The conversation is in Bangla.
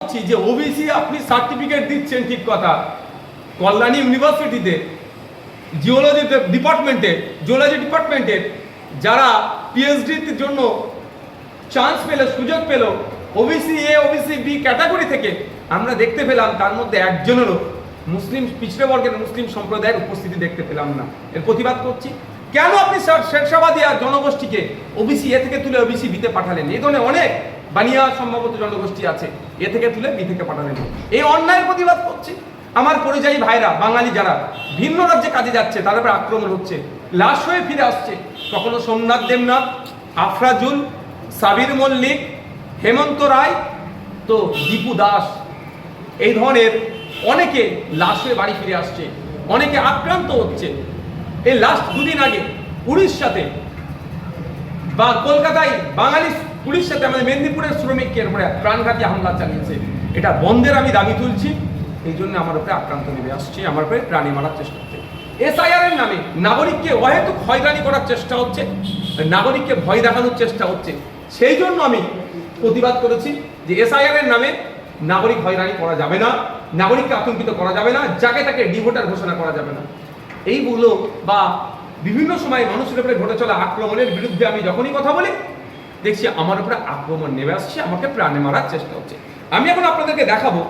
করছি যে ওবিসি আপনি সার্টিফিকেট দিচ্ছেন ঠিক কথা, কল্যাণী ইউনিভার্সিটিতে জিওলজি ডিপার্টমেন্টের যারা পিএইচডির জন্য চান্স পেল, সুযোগ পেল OBC A OBC B category থেকে, আমরা দেখতে পেলাম তার মধ্যে একজনেরও মুসলিম পিছড়ে বর্গের মুসলিম সম্প্রদায়ের উপস্থিতি দেখতে পেলাম না। এর প্রতিবাদ করছি। কেন আপনি শেরশাবাদী আর জনগোষ্ঠীকে ওবিসি এ থেকে তুলে ওবিসি বিতে পাঠালেন? এই ধরনের অনেক বানিয়া সম্ভবত জনগোষ্ঠী আছে, এ থেকে তুলে বি থেকে পাঠালেন। এই অন্যায়ের প্রতিবাদ করছি। আমার পরিযায়ী ভাইরা বাঙালি যারা ভিন্ন রাজ্যে কাজে যাচ্ছে তাদের উপর আক্রমণ হচ্ছে, লাশ হয়ে ফিরে আসছে। কখনো সোমনাথ দেবনাথ, আফরাজুল, সাবির মল্লিক, হেমন্ত রায়, তো দীপু দাস, এই ধরনের অনেকে লাশ হয়ে বাড়ি ফিরে আসছে, অনেকে আক্রান্ত হচ্ছে। এই লাস্ট দুদিন আগে উড়িষ্যাতে বা কলকাতায় বাঙালি উড়িষ্যাতে আমাদের মেদিনীপুরের শ্রমিকের উপরে প্রাণঘাতী হামলা চালিয়েছে। এটা বন্ধের আমি দাবি তুলছি। এই জন্য আমার উপরে আক্রান্ত নেমে আসছে, আমার উপরে প্রাণী মারার চেষ্টা হচ্ছে। এসআইআর এর নামে নাগরিককে অহেতুক হয়রানি করার চেষ্টা হচ্ছে, নাগরিককে ভয় দেখানোর চেষ্টা হচ্ছে। সেই জন্য আমি প্রতিবাদ করেছি যে এসআইআর এর নামে নাগরিক হয়রানি করা যাবে না, নাগরিককে আতঙ্কিত করা যাবে না, যাকে তাকে ডিভোটার ঘোষণা করা যাবে না। এইগুলো বা বিভিন্ন সময় মানুষের উপরে ঘটে চলা আক্রমণের বিরুদ্ধে আমি যখনই কথা বলি দেখছি আমার উপরে আক্রমণ নেমে আসছে, আমাকে প্রাণে মারার চেষ্টা হচ্ছে। আমি এখন আপনাদেরকে দেখাবো